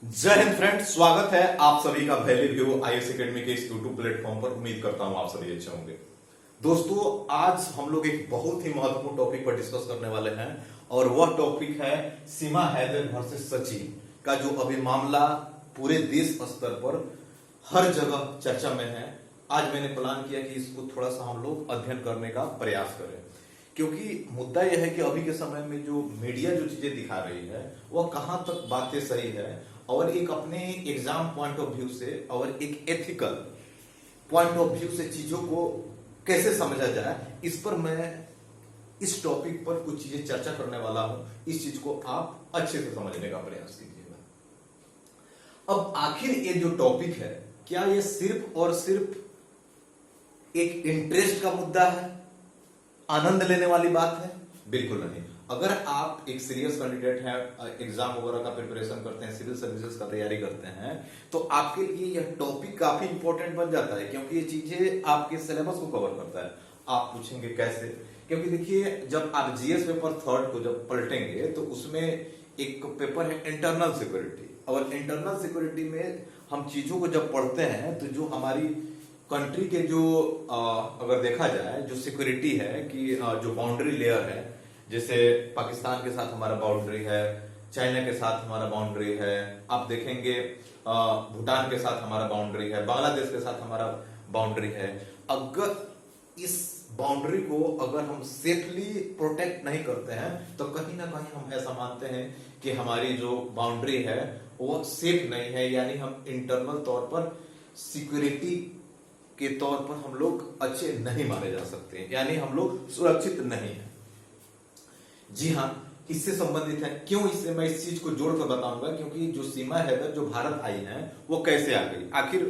जय हिंद फ्रेंड्स, स्वागत है आप सभी का वैल्यू व्यू आईएएस एकेडमी के इस यूट्यूब प्लेटफॉर्म पर। उम्मीद करता हूं आप सभी अच्छे होंगे। दोस्तों, आज हम लोग एक बहुत ही महत्वपूर्ण टॉपिक पर डिस्कस करने वाले हैं और वह टॉपिक है सीमा हैदर वर्सेस सचिन का जो अभी मामला पूरे देश स्तर पर हर जगह चर्चा में है। आज मैंने प्लान किया कि इसको थोड़ा सा हम लोग अध्ययन करने का प्रयास करें, क्योंकि मुद्दा यह है कि अभी के समय में जो मीडिया जो चीजें दिखा रही है वह कहां तक बातें सही है और एक अपने एग्जाम पॉइंट ऑफ व्यू से और एक एथिकल पॉइंट ऑफ व्यू से चीजों को कैसे समझा जाए, इस पर मैं इस टॉपिक पर कुछ चीजें चर्चा करने वाला हूं। इस चीज को आप अच्छे से समझने का प्रयास कीजिएगा। अब आखिर ये जो टॉपिक है, क्या ये सिर्फ और सिर्फ एक इंटरेस्ट का मुद्दा है, आनंद लेने वाली बात है? बिल्कुल नहीं। अगर आप एक सीरियस कैंडिडेट हैं, एग्जाम वगैरह का प्रिपरेशन करते हैं, सिविल सर्विसेज का तैयारी करते हैं, तो आपके लिए यह टॉपिक काफी इंपॉर्टेंट बन जाता है, क्योंकि ये चीजें आपके सिलेबस को कवर करता है। आप पूछेंगे कैसे? क्योंकि देखिए, जब आप जीएस पेपर थर्ड को जब पलटेंगे तो उसमें एक पेपर है इंटरनल सिक्योरिटी, और इंटरनल सिक्योरिटी में हम चीजों को जब पढ़ते हैं तो जो हमारी कंट्री के जो अगर देखा जाए जो सिक्योरिटी है कि जो बाउंड्री लेयर है, जैसे पाकिस्तान के साथ हमारा बाउंड्री है, चाइना के साथ हमारा बाउंड्री है, आप देखेंगे भूटान के साथ हमारा बाउंड्री है, बांग्लादेश के साथ हमारा बाउंड्री है। अगर इस बाउंड्री को अगर हम सेफली प्रोटेक्ट नहीं करते हैं तो कहीं ना कहीं हम ऐसा मानते हैं कि हमारी जो बाउंड्री है वो सेफ नहीं है, यानी हम इंटरनल तौर पर सिक्योरिटी के तौर पर हम लोग अच्छे नहीं माने जा सकते, यानी हम लोग सुरक्षित नहीं है। जी हाँ, इससे संबंधित है। क्यों? इससे मैं इस चीज को जोड़कर बताऊंगा, क्योंकि जो सीमा हैदर जो भारत आई है वो कैसे आ गई, आखिर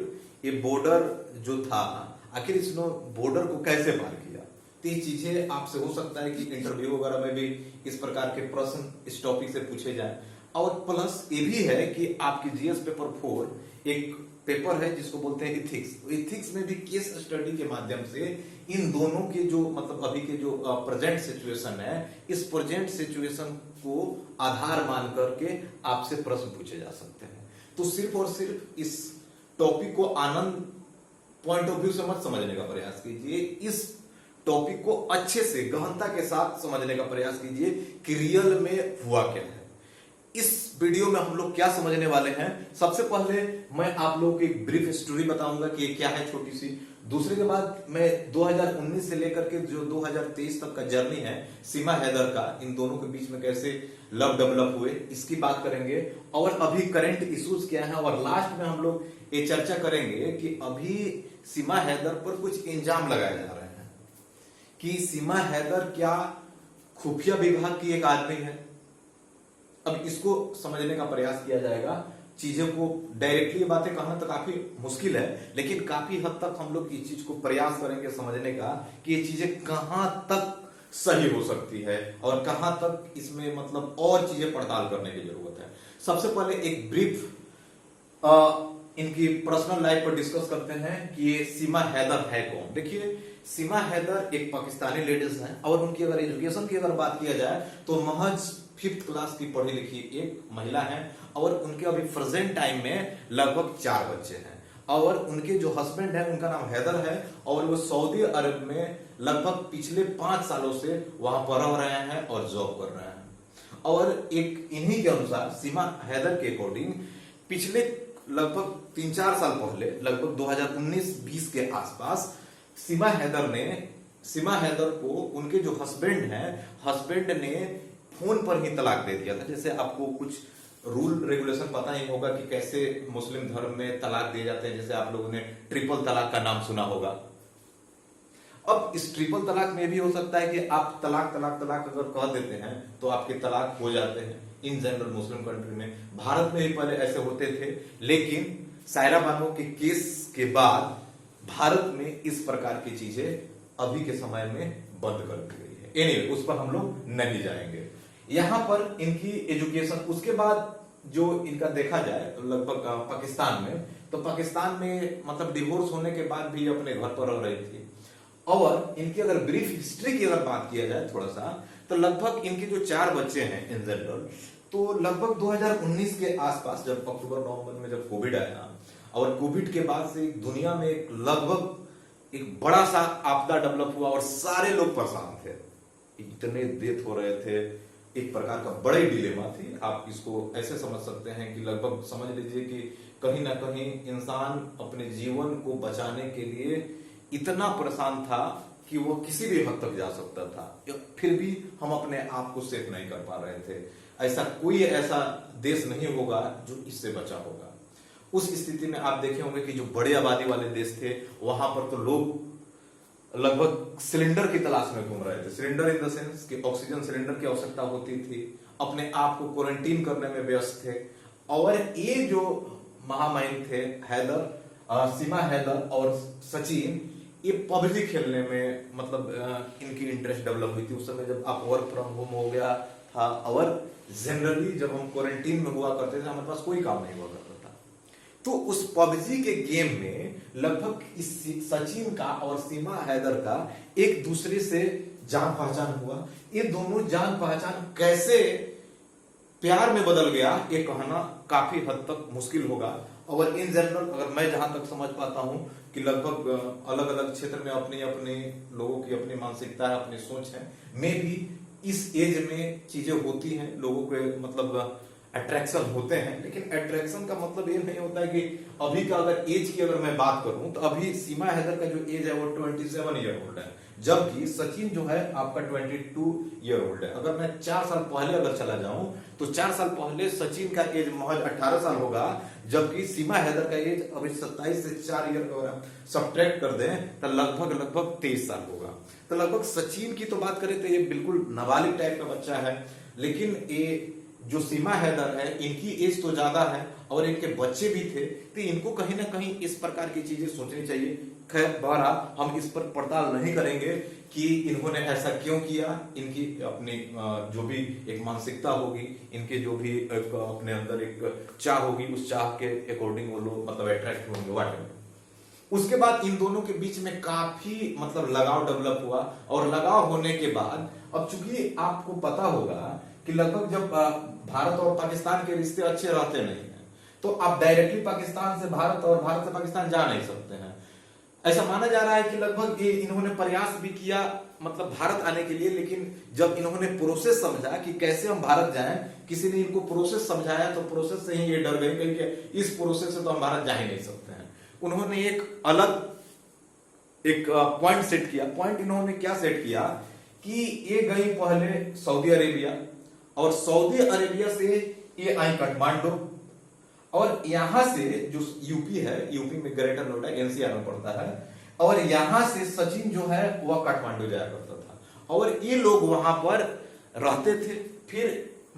ये बॉर्डर जो था, आखिर इसने बॉर्डर को कैसे पार किया। तो ये चीजें आपसे हो सकता है कि इंटरव्यू वगैरह में भी इस प्रकार के प्रश्न इस टॉपिक से पूछे जाए। और प्लस ये भी है कि आपकी जीएस पेपर 4 एक पेपर है जिसको बोलते हैं इथिक्स। इथिक्स में भी केस स्टडी के माध्यम से इन दोनों के जो मतलब अभी के जो प्रेजेंट सिचुएशन है, इस प्रेजेंट सिचुएशन को आधार मान करके आपसे प्रश्न पूछे जा सकते हैं। तो सिर्फ और सिर्फ इस टॉपिक को आनंद पॉइंट ऑफ व्यू से मत समझने का प्रयास कीजिए, इस टॉपिक को अच्छे से गहनता के साथ समझने का प्रयास कीजिए कि रियल में हुआ क्या है। इस वीडियो में हम लोग क्या समझने वाले हैं, सबसे पहले मैं आप लोगों को एक ब्रीफ स्टोरी बताऊंगा कि ये क्या है, छोटी सी। दूसरे के बाद मैं 2019 से लेकर के जो 2023 तक का जर्नी है सीमा हैदर का, इन दोनों के बीच में कैसे लव डेवलप हुए, इसकी बात करेंगे। और अभी करंट इश्यूज क्या है, और लास्ट में हम लोग ये चर्चा करेंगे कि अभी सीमा हैदर पर कुछ इल्जाम लगाए जा रहे हैं कि सीमा हैदर क्या खुफिया विभाग की एक आदमी है। अब इसको समझने का प्रयास किया जाएगा। चीजों को डायरेक्टली बातें कहना तो काफी मुश्किल है, लेकिन काफी हद तक हम लोग इस चीज को प्रयास करेंगे समझने का कि ये चीजें कहां तक सही हो सकती है और कहां तक इसमें मतलब और चीजें पड़ताल करने की जरूरत है। सबसे पहले एक ब्रीफ इनकी पर्सनल लाइफ पर डिस्कस करते हैं कि ये सीमा हैदर है कौन। देखिए, सीमा हैदर एक पाकिस्तानी लेडीज हैं और उनकी अगर एजुकेशन की अगर बात किया जाए तो महज 5th क्लास की पढ़ी लिखी एक महिला है, और उनके अभी प्रेजेंट टाइम में लगभग 4 बच्चे हैं, और उनके जो हस्बैंड है उनका नाम हैदर है, और वो सऊदी अरब में लगभग पिछले 5 सालों से वहां पर रह रहे हैं और जॉब कर रहे हैं। और एक इन्हीं के अनुसार सीमा हैदर के अकॉर्डिंग पिछले लगभग 3-4 साल पहले, लगभग 2019-20 के आसपास सीमा हैदर को उनके जो हस्बैंड ने फोन पर ही तलाक दे दिया था। जैसे आपको कुछ रूल रेगुलेशन पता ही होगा कि कैसे मुस्लिम धर्म में तलाक दिए जाते हैं, जैसे आप लोगों ने ट्रिपल तलाक का नाम सुना होगा। अब इस ट्रिपल तलाक में भी हो सकता है कि आप तलाक अगर कह देते हैं तो आपके तलाक हो जाते हैं इन जनरल मुस्लिम कंट्री में। भारत में भी पहले ऐसे होते थे, लेकिन सायरा बानो के केस के बाद भारत में इस प्रकार की चीजें अभी के समय में बंद कर दी गई है। एनीवे, उस पर हम लोग नहीं जाएंगे। यहां पर इनकी एजुकेशन, उसके बाद जो इनका देखा जाए लगभग पाकिस्तान में, तो पाकिस्तान में मतलब डिवोर्स होने के बाद भी अपने घर पर रह रही थी। और इनकी अगर ब्रीफ हिस्ट्री की अगर बात किया जाए थोड़ा सा, तो लगभग इनके जो 4 बच्चे हैं इन जनरल, तो लगभग 2019 के आसपास जब अक्टूबर नवंबर में जब कोविड आया और कोविड के बाद से दुनिया में लगभग एक बड़ा सा आपदा डेवलप हुआ और सारे लोग परेशान थे, इतने डेथ हो रहे थे, एक प्रकार का बड़ी डिलेमा थी। आप इसको ऐसे समझ सकते हैं कि लगभग समझ लीजिए कि कहीं ना कहीं इंसान अपने जीवन को बचाने के लिए इतना परेशान था कि वो किसी भी हद तक जा सकता था, फिर भी हम अपने आप को सेफ नहीं कर पा रहे थे। ऐसा देश नहीं होगा जो इससे बचा होगा। उस स्थिति में आप देखे होंगे कि जो बड़े आबादी वाले देश थे वहां पर तो लोग लगभग सिलेंडर की तलाश में घूम रहे थे। सिलेंडर इन द सेंस कि ऑक्सीजन सिलेंडर की आवश्यकता होती थी, अपने आप को क्वारंटीन करने में व्यस्त थे। और ये जो महामहिम थे सीमा हैदर और सचिन, ये पबजी खेलने में मतलब इनकी इंटरेस्ट डेवलप हुई थी उस समय जब आप वर्क फ्रॉम होम हो गया था। और जनरली जब हम क्वारंटीन में हुआ करते थे हमारे पास कोई काम नहीं हुआ करता था, तो उस पबजी के गेम में लगभग इस सचिन का और सीमा हैदर का एक दूसरे से जान पहचान हुआ। ये दोनों जान पहचान कैसे प्यार में बदल गया ये कहना काफी हद तक मुश्किल होगा। और इन जनरल अगर मैं जहां तक समझ पाता हूं कि लगभग अलग अलग क्षेत्र में अपनी अपनी लोगों की अपनी मानसिकता है, अपनी सोच है। मे भी इस एज में चीजें होती हैं, लोगों के मतलब अट्रैक्शन होते हैं, लेकिन अट्रैक्शन का मतलब ये नहीं होता है कि अभी का अगर एज की अगर मैं बात करूं तो अभी सीमा हैदर का जो एज है वो 27 ईयर ओल्ड है, जबकि सचिन जो है आपका 22 ईयर ओल्ड है। अगर मैं 4 साल पहले अगर चला जाऊं तो 4 साल पहले सचिन का एज महज 18 साल होगा, जबकि सीमा हैदर का एज अभी 27 से 4 ईयर का सब्ट्रैक्ट कर दें तो लगभग 23 साल होगा। तो लगभग सचिन की तो बात करें तो ये बिल्कुल नाबालिग टाइप का बच्चा है, लेकिन ये जो सीमा हैदर है इनकी एज तो ज्यादा है और इनके बच्चे भी थे, तो इनको कहीं ना कहीं इस प्रकार की चीजें सोचनी चाहिए। खैर बहरहाल हम इस पर पड़ताल नहीं करेंगे कि इन्होंने ऐसा क्यों किया। इनकी अपनी जो भी एक मानसिकता होगी, इनके जो भी एक अपने अंदर एक चाह होगी, उस चाह के अकॉर्डिंग वो लोग मतलब अट्रैक्ट होंगे व्हाटएवर। उसके बाद इन दोनों के बीच में काफी मतलब लगाव डेवलप हुआ और लगाव होने के बाद अब चूंकि आपको पता होगा कि लगभग जब भारत और पाकिस्तान के रिश्ते अच्छे रहते नहीं हैं तो आप डायरेक्टली पाकिस्तान से भारत और भारत से पाकिस्तान जा नहीं सकते हैं। ऐसा माना जा रहा है कि लगभग ये इन्होंने प्रयास भी किया मतलब भारत आने के लिए, लेकिन जब इन्होंने प्रोसेस समझा कि कैसे हम भारत जाएं, किसी ने इनको प्रोसेस समझाया तो प्रोसेस से ही ये डर गए कि इस प्रोसेस से तो हम भारत जा ही नहीं सकते हैं। उन्होंने एक अलग एक पॉइंट सेट किया। पॉइंट इन्होंने क्या सेट किया कि ये गई पहले सऊदी अरेबिया और सऊदी अरेबिया से ये आई काठमांडू और यहां से जो यूपी है, यूपी में ग्रेटर नोएडा एनसीआर में पड़ता है, और यहां से सचिन जो है वह काठमांडू जाया करता था और ये लोग वहां पर रहते थे। फिर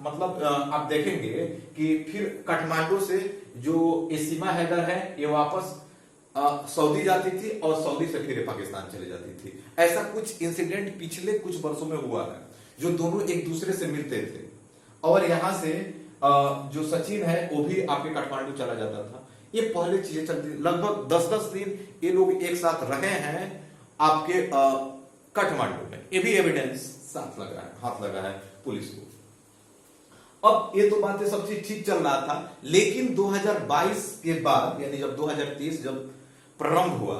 मतलब आप देखेंगे कि फिर काठमांडू से जो ये सीमा हैदर है ये वापस सऊदी जाती थी और सऊदी से फिर पाकिस्तान चली जाती थी। ऐसा कुछ इंसिडेंट पिछले कुछ वर्षों में हुआ है जो दोनों एक दूसरे से मिलते थे और यहां से जो सचिन है वो भी आपके काठमांडू चला जाता था। ये पहले चीजें चलती थी। लगभग 10-10 दिन ये लोग एक साथ रहे हैं आपके काठमांडू में। ये भी एविडेंस साथ लगा है, हाथ लगा है पुलिस को। अब ये तो बातें सब चीज ठीक चल रहा था, लेकिन 2022 के बाद यानी जब 2023 जब प्रारंभ हुआ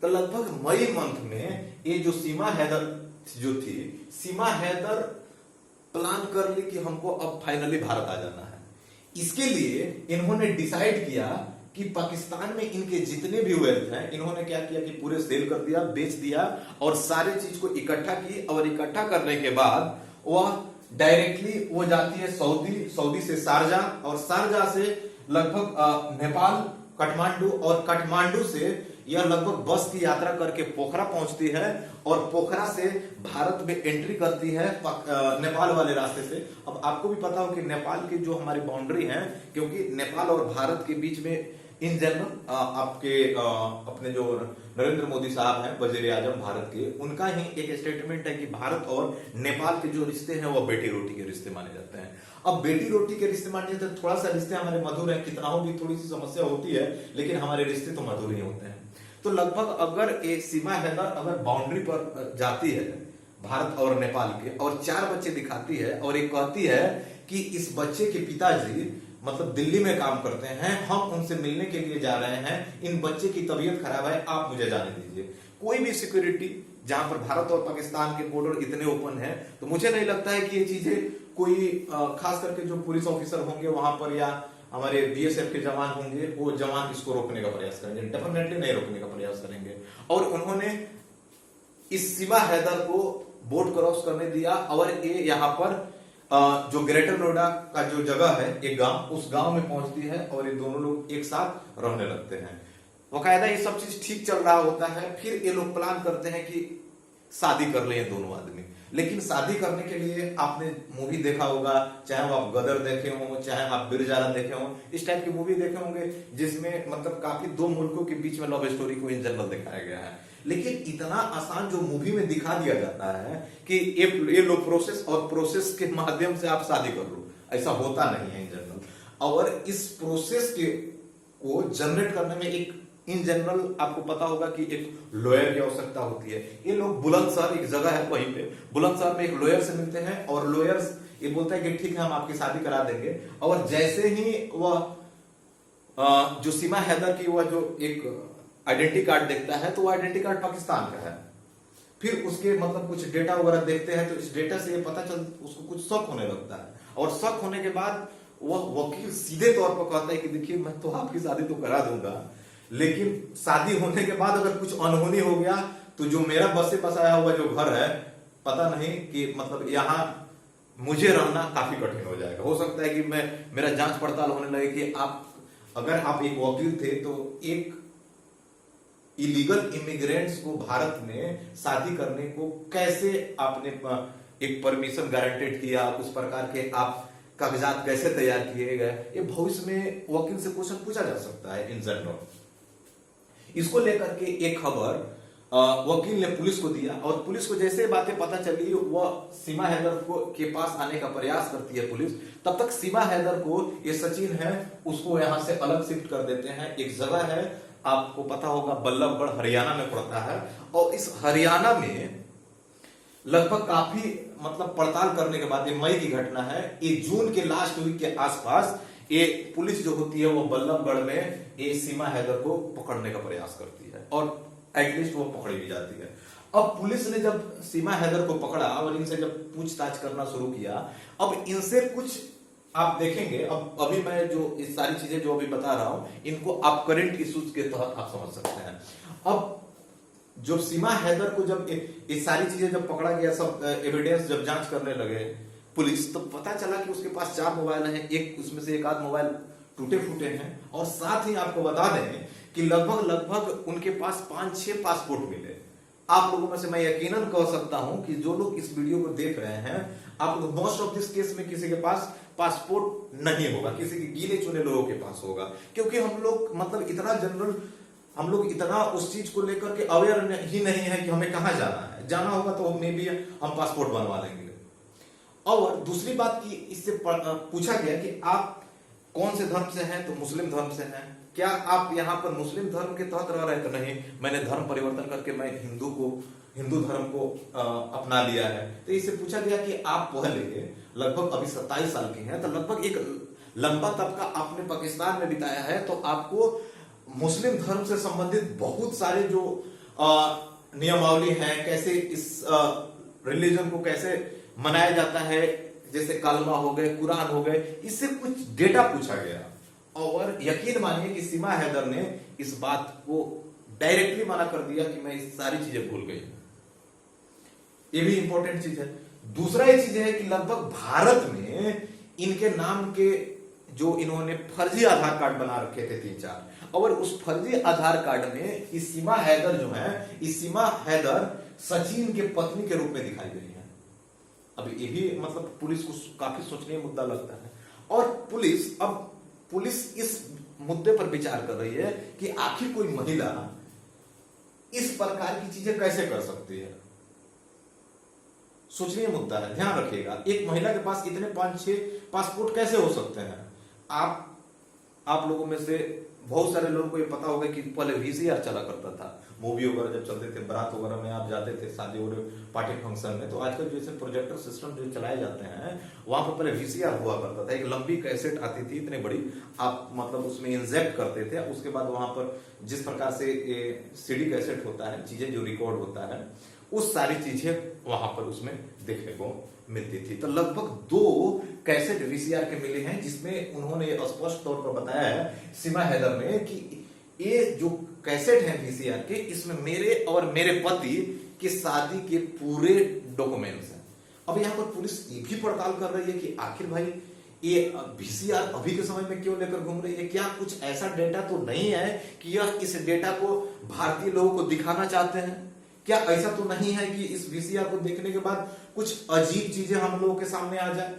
तो लगभग मई मंथ में ये जो सीमा हैदर जो थी, सीमा हैदर प्लान कर ली कि हमको अब फाइनली भारत आ जाना है। इसके लिए इन्होंने डिसाइड किया कि पाकिस्तान में इनके जितने भी वेल्थ हैं इन्होंने क्या किया कि पूरे सेल कर दिया, बेच दिया और सारे चीज को इकट्ठा की और इकट्ठा करने के बाद वह डायरेक्टली वो जाती है सऊदी, सऊदी से शारजाह और शारजाह से लगभग नेपाल काठमांडू और काठमांडू से यह लगभग बस की यात्रा करके पोखरा पहुंचती है और पोखरा से भारत में एंट्री करती है नेपाल वाले रास्ते से। अब आपको भी पता हो कि नेपाल की जो हमारी बाउंड्री है, क्योंकि नेपाल और भारत के बीच में इन जनरल आपके अपने जो नरेंद्र मोदी साहब हैं वजीर आजम भारत के, उनका ही एक स्टेटमेंट है कि भारत और नेपाल के जो रिश्ते हैं वो बेटी रोटी के रिश्ते माने जाते हैं। अब बेटी रोटी के रिश्ते माने जाते हैं, थोड़ा सा रिश्ते हमारे मधुर है, कितना हो भी थोड़ी सी समस्या होती है, लेकिन हमारे रिश्ते तो मधुर ही होते हैं। तो लगभग अगर एक सीमा हैदर अगर बाउंड्री पर जाती है भारत और नेपाल के और 4 बच्चे दिखाती है और एक कहती है कि इस बच्चे के पिताजी मतलब दिल्ली में काम करते हैं, हम उनसे मिलने के लिए जा रहे हैं, इन बच्चे की तबीयत खराब है, आप मुझे जाने दीजिए। कोई भी सिक्योरिटी जहां पर भारत और पाकिस्तान के बॉर्डर इतने ओपन है, तो मुझे नहीं लगता है कि ये चीजें कोई खास करके जो पुलिस ऑफिसर होंगे वहां पर या हमारे बीएसएफ के जवान होंगे, वो जवान इसको रोकने का प्रयास करेंगे, डेफिनेटली नहीं रोकने का प्रयास करेंगे। और उन्होंने इस सीमा हैदर को बोट क्रॉस करने दिया और ये यहाँ पर जो ग्रेटर नोएडा का जो जगह है, एक गांव, उस गांव में पहुंचती है और ये दोनों लोग एक साथ रहने लगते हैं। बकायदा ये सब चीज ठीक चल रहा होता है, फिर ये लोग प्लान करते हैं कि शादी कर ले दोनों आदमी। लेकिन शादी करने के लिए आपने मूवी देखा होगा, चाहे वो आप गदर देखे हो, चाहे आप बिरजारा देखे हो, इस टाइप की मूवी देखे होंगे जिसमें मतलब काफी दो मुल्कों के बीच में लव स्टोरी को इन जनरल दिखाया गया है। लेकिन इतना आसान जो मूवी में दिखा दिया जाता है कि ये लो प्रोसेस और प्रोसेस के माध्यम से आप शादी कर लो, ऐसा होता नहीं है इन जनरल। और इस प्रोसेस के को जनरेट करने में एक इन जनरल आपको पता होगा कि एक लॉयर की आवश्यकता होती है। ये लोग बुलंदशहर, एक जगह है वहीं पे बुलंदशहर में एक लॉयर से मिलते हैं और लॉयर ये बोलता है कि ठीक है हम आपकी शादी करा देंगे। और जैसे ही वह जो सीमा हैदर की वह जो एक आइडेंटिटी कार्ड देखता है तो वो आइडेंटिटी कार्ड पाकिस्तान का है। फिर उसके मतलब कुछ डेटा वगैरह देखते हैं तो इस डेटा से ये पता चल उसको कुछ शक होने लगता है। और शक होने के बाद वह वकील सीधे तौर पर कहता है कि देखिए मैं तो आपकी शादी तो करा दूंगा, लेकिन शादी होने के बाद अगर कुछ अनहोनी हो गया तो जो मेरा बस से बसाया हुआ जो घर है, पता नहीं कि मतलब यहाँ मुझे रहना काफी कठिन हो जाएगा। हो सकता है कि मेरा जांच पड़ताल होने लगे कि अगर आप एक वकील थे तो एक इलीगल इमिग्रेंट्स को भारत में शादी करने को कैसे आपने एक परमिशन गारंटेड किया, उस प्रकार के आप कागजात कैसे तैयार किए गए, ये भविष्य में वकील से क्वेश्चन पूछा जा सकता है इन जनरल। इसको लेकर के एक खबर वकील ने पुलिस को दिया और पुलिस को जैसे बातें पता चली वह सीमा हैदर को के पास आने का प्रयास करती है पुलिस। तब तक सीमा हैदर को ये सचिन है उसको यहां से अलग शिफ्ट कर देते हैं। एक जगह है आपको पता होगा बल्लभगढ़ हरियाणा में पड़ता है और इस हरियाणा में लगभग काफी मतलब पड़ताल करने के बाद, ये मई की घटना है, ये जून के लास्ट वीक के आसपास ये पुलिस जो होती है वो बल्लभगढ़ में ये सीमा हैदर को पकड़ने का प्रयास करती है और एटलीस्ट वो पकड़ी भी जाती है। अब पुलिस ने जब सीमा हैदर को पकड़ा और इनसे जब पूछताछ करना शुरू किया, अब इनसे कुछ आप देखेंगे, अब अभी मैं जो इस सारी चीजें जो अभी बता रहा हूं इनको आप करंट इश्यूज के तहत आप समझ सकते हैं। अब जो सीमा हैदर को जब ये सारी चीजें जब पकड़ा गया, सब एविडेंस जब जांच करने लगे पुलिस, तो पता चला कि उसके पास 4 मोबाइल हैं, एक उसमें से एक आध मोबाइल टूटे फूटे हैं। और साथ ही आपको बता दें कि लगभग उनके पास 5-6 पासपोर्ट मिले। आप लोगों में से मैं यकीनन कह सकता हूं कि जो लोग इस वीडियो को देख रहे हैं, आप लोग मोस्ट ऑफ दिस केस में किसी के पास पासपोर्ट नहीं होगा, किसी के गिने चुने लोगों के पास होगा। क्योंकि हम लोग मतलब इतना जनरल, हम लोग इतना उस चीज को लेकर के अवेयर ही नहीं है कि हमें कहां जाना है। जाना होगा तो मे भी हम पासपोर्ट बनवा लेंगे। और दूसरी बात की इससे पूछा गया कि आप कौन से धर्म से हैं, तो मुस्लिम धर्म से हैं। क्या आप यहाँ पर मुस्लिम धर्म के तहत रह रहे हैं? तो नहीं, मैंने धर्म परिवर्तन करके मैं हिंदू धर्म को अपना लिया है। तो इससे पूछा गया कि आप पहले लगभग अभी 27 साल के हैं, तो लगभग एक लंबा तबका आपने पाकिस्तान में बिताया है, तो आपको मुस्लिम धर्म से संबंधित बहुत सारे जो नियमावली हैं, कैसे इस रिलीजन को कैसे मनाया जाता है, जैसे कलमा हो गए, कुरान हो गए, इससे कुछ डेटा पूछा गया। और यकीन मानिए कि सीमा हैदर ने इस बात को डायरेक्टली मना कर दिया कि मैं इस सारी चीजें भूल गई। ये भी इंपॉर्टेंट चीज है। दूसरा ये चीज है कि लगभग भारत में इनके नाम के जो इन्होंने फर्जी आधार कार्ड बना रखे थे 3-4, और उस फर्जी आधार कार्ड में इस सीमा हैदर जो है, इस सीमा हैदर सचिन के पत्नी के रूप में दिखाई गई है। अब ये भी मतलब पुलिस को काफी सोचनीय मुद्दा लगता है। और पुलिस इस मुद्दे पर विचार कर रही है कि आखिर कोई महिला इस प्रकार की चीजें कैसे कर सकती है। सोचनीय मुद्दा है, ध्यान रखिएगा। एक महिला के पास इतने 5-6 पासपोर्ट कैसे हो सकते हैं? आप लोगों में से बहुत सारे लोगों को ये पता होगा कि पहले वीसीआर चला करता था, मूवी वगैरह जब चलते थे, बारात वगैरह में आप जाते थे शादी और पार्टी फंक्शन में, तो आजकल जैसे प्रोजेक्टर सिस्टम जो चलाए जाते हैं वहां पर पहले वीसीआर हुआ करता था, एक लंबी कैसेट आती थी इतनी बड़ी, आप मतलब उसमें इंजेक्ट करते थे, उसके बाद वहां पर जिस प्रकार से सीडी कैसेट होता है, चीजें जो रिकॉर्ड होता है, उस सारी चीजें वहां पर उसमें देखने को मिलती थी। तो लगभग 2 कैसेट वीसीआर के मिले हैं, जिसमें उन्होंने स्पष्ट तौर पर बताया है सीमा हैदर ने कि ये जो कैसेट है वीसीआर के, इसमें मेरे और मेरे पति की शादी के पूरे डॉक्यूमेंट्स हैं। अब यहाँ पर पुलिस ये भी पड़ताल कर रही है कि आखिर भाई ये वीसीआर अभी के समय में क्यों लेकर घूम रही है, क्या कुछ ऐसा डेटा तो नहीं है कि यह इस डेटा को भारतीय लोगों को दिखाना चाहते हैं, क्या ऐसा तो नहीं है कि इस वीसीआर को देखने के बाद कुछ अजीब चीजें हम लोगों के सामने आ जाए।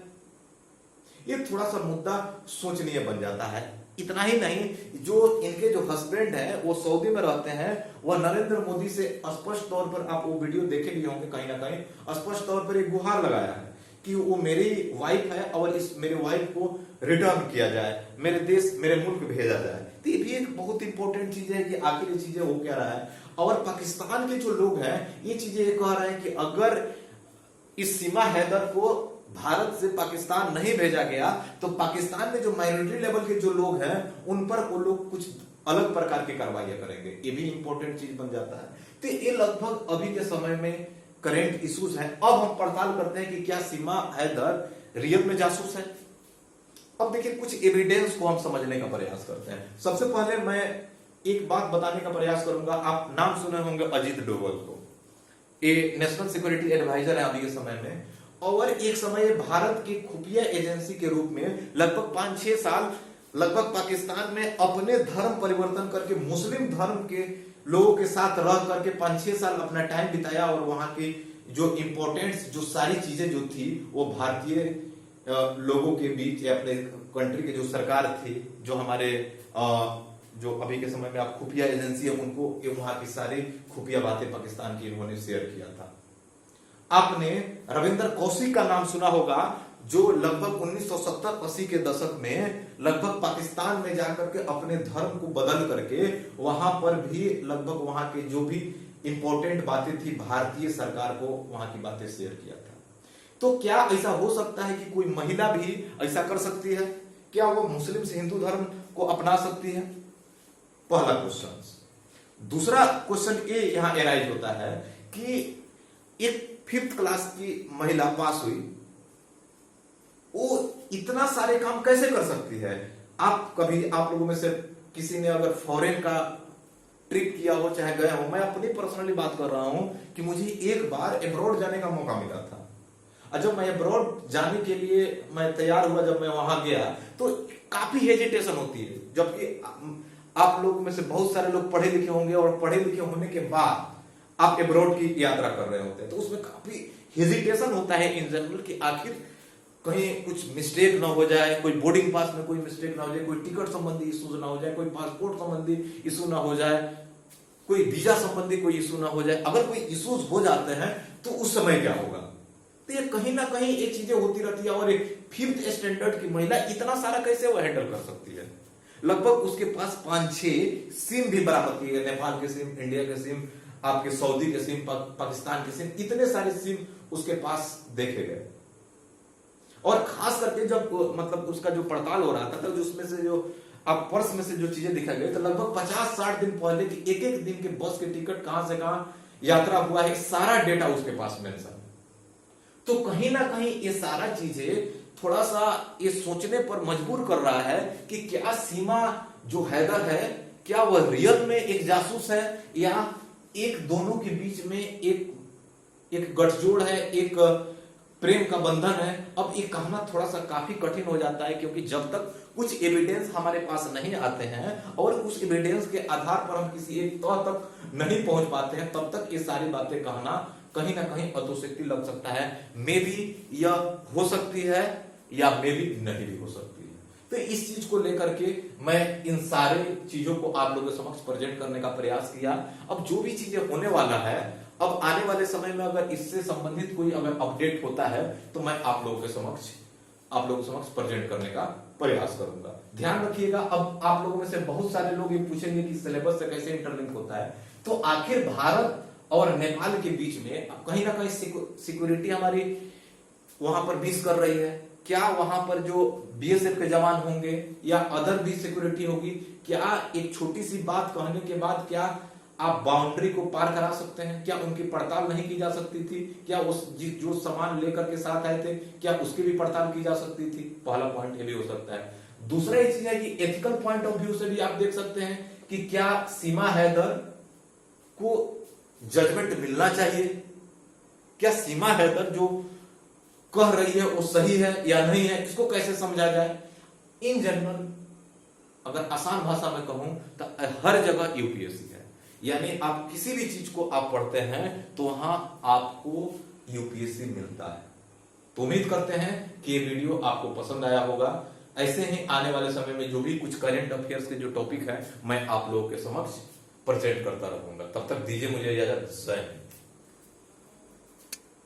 ये थोड़ा सा मुद्दा सोचनीय बन जाता है। इतना ही नहीं, जो इनके जो हस्बैंड है वो सऊदी में रहते हैं, वह नरेंद्र मोदी से स्पष्ट तौर पर, आप वो वीडियो देखे भी होंगे कहीं ना कहीं, स्पष्ट तौर पर एक गुहार लगाया है कि वो मेरी वाइफ है और इस मेरे वाइफ को रिटर्न किया जाए, मेरे देश मेरे मुल्क भेजा जाए। तो ये भी एक बहुत इंपॉर्टेंट चीज है कि आखिर ये चीजें हो क्या रहा है। और पाकिस्तान के जो लोग हैं ये चीजें कह रहे हैं कि अगर इस सीमा हैदर को भारत से पाकिस्तान नहीं भेजा गया तो पाकिस्तान में जो माइनॉरिटी लेवल के जो लोग हैं उन पर वो लोग कुछ अलग प्रकार की कार्रवाई करेंगे। ये भी इंपॉर्टेंट चीज बन जाता है। तो ये लगभग अभी के समय में करेंट इश्यूज है। अब हम पड़ताल करते हैं कि क्या सीमा हैदर रियल में जासूस है। अब देखिए कुछ एविडेंस को हम समझने का प्रयास करते हैं। सबसे पहले मैं एक बात बताने का प्रयास करूंगा, आप नाम सुने होंगे अजीत डोवल को, ये नेशनल सिक्योरिटी एडवाइजर है अभी के समय में, और एक समय भारत की खुफिया एजेंसी के रूप में लगभग 5-6 साल लगभग पाकिस्तान में अपने धर्म परिवर्तन करके मुस्लिम धर्म के लोगों के साथ रह करके 5-6 साल अपना टाइम बिताया, और वहां की जो इंपॉर्टेंट जो सारी चीजें जो थी वो भारतीय लोगों के बीच, अपने कंट्री के जो सरकार थी, जो हमारे जो अभी के समय में आप खुफिया एजेंसी है, उनको वहां की सारी खुफिया बातें पाकिस्तान की इन्होंने शेयर किया था। आपने रविंदर कौशिक का नाम सुना होगा, जो लगभग 1970-80 के दशक में लगभग पाकिस्तान में जाकर के अपने धर्म को बदल करके वहां पर भी लगभग वहां के जो भी इंपॉर्टेंट बातें थी भारतीय सरकार को वहां की बातें शेयर किया था। तो क्या ऐसा हो सकता है कि कोई महिला भी ऐसा कर सकती है? क्या वो मुस्लिम से हिंदू धर्म को अपना सकती है? पहला क्वेश्चन। दूसरा क्वेश्चन ये यहां एराइज होता है कि एक 5th क्लास की महिला पास हुई, वो इतना सारे काम कैसे कर सकती है? आप लोगों में से किसी ने अगर फॉरेन का ट्रिप किया हो, चाहे गया हो, मैं अपनी पर्सनली बात कर रहा हूं कि मुझे एक बार अब्रॉड जाने का मौका मिला था, और जब मैं अब्रॉड जाने के लिए मैं तैयार हुआ, जब मैं वहां गया तो काफी हेजिटेशन होती है, जबकि आप लोग में से बहुत सारे लोग पढ़े लिखे होंगे और पढ़े लिखे होने के बाद आप अब्रॉड की यात्रा कर रहे होते हैं, तो उसमें काफी हेजिटेशन होता है इन जनरल कि आखिर कहीं कुछ मिस्टेक ना हो जाए, कोई बोर्डिंग पास में कोई मिस्टेक ना हो जाए, कोई टिकट संबंधी इशू ना हो जाए, कोई पासपोर्ट संबंधी इशू ना हो जाए, कोई वीजा संबंधी कोई इशू ना हो जाए। अगर कोई इश्यूज हो जाते हैं तो उस समय क्या होगा? तो ये कहीं ना कहीं ये चीजें होती रहती है। और एक 5th स्टैंडर्ड की महिला इतना सारा कैसे वो हैंडल कर सकती है? लगभग उसके पास 5-6 सिम भी बराबर किए गए, नेपाल के सिम, इंडिया के सिम, आपके सऊदी के सिम, पाकिस्तान के सिम, इतने सारे सिम उसके पास देखे गए। और खास करके जब मतलब उसका जो पड़ताल हो रहा था, तो उसमें से जो आप पर्स में से जो चीजें दिखाई गई, तो लगभग 50-60 दिन पहले की एक दिन के बस के टिकट कहां से कहां यात्रा हुआ है, सारा डेटा उसके पास मेंशन। तो कहीं ना कहीं ये सारा चीजें थोड़ा सा ये सोचने पर मजबूर कर रहा है कि क्या सीमा जो हैदर है, क्या वह रियल में एक जासूस है, या एक दोनों के बीच में एक गठजोड़ है, एक प्रेम का बंधन है। अब ये कहना थोड़ा सा काफी कठिन हो जाता है, क्योंकि जब तक कुछ एविडेंस हमारे पास नहीं आते हैं और उस एविडेंस के आधार पर हम किसी एक तौर तक नहीं पहुंच पाते हैं, तब तक ये सारी बातें कहना कहीं ना कहीं अतिशयोक्ति लग सकता है। मे बी यह हो सकती है या मे बी नहीं भी हो सकती है। तो इस चीज को लेकर के मैं इन सारे चीजों को आप लोगों के समक्ष प्रेजेंट करने का प्रयास किया। अब जो भी चीजें होने वाला है, अब आने वाले समय में अगर इससे संबंधित कोई अगर अपडेट होता है तो मैं आप लोगों के समक्ष आप लोगों के समक्ष प्रेजेंट करने का प्रयास करूंगा। ध्यान रखिएगा, अब आप लोगों में से बहुत सारे लोग ये पूछेंगे कि सिलेबस से कैसे इंटरलिंक होता है। तो आखिर भारत और नेपाल के बीच में कहीं ना कहीं सिक्योरिटी हमारी वहां पर मिस कर रही है। क्या वहां पर जो बीएसएफ के जवान होंगे या अदर भी सिक्योरिटी होगी, क्या एक छोटी सी बात कहने के बाद क्या आप बाउंड्री को पार करा सकते हैं? क्या उनकी पड़ताल नहीं की जा सकती थी? क्या उस जो सामान लेकर के साथ आए थे, क्या उसकी भी पड़ताल की जा सकती थी? पहला पॉइंट ये भी हो सकता है। दूसरा ये चीज है कि एथिकल पॉइंट ऑफ व्यू से भी आप देख सकते हैं कि क्या सीमा हैदर को जजमेंट मिलना चाहिए? क्या सीमा हैदर जो कह रही है वो सही है या नहीं है, इसको कैसे समझा जाए? इन जनरल अगर आसान भाषा में कहूं तो हर जगह यूपीएससी है, यानी आप किसी भी चीज को आप पढ़ते हैं तो वहां आपको यूपीएससी मिलता है। तो उम्मीद करते हैं कि ये वीडियो आपको पसंद आया होगा। ऐसे ही आने वाले समय में जो भी कुछ करंट अफेयर्स के जो टॉपिक है मैं आप लोगों के समक्ष प्रेजेंट करता रहूंगा। तब तक दीजिए मुझे इजाजत। जय हिंद।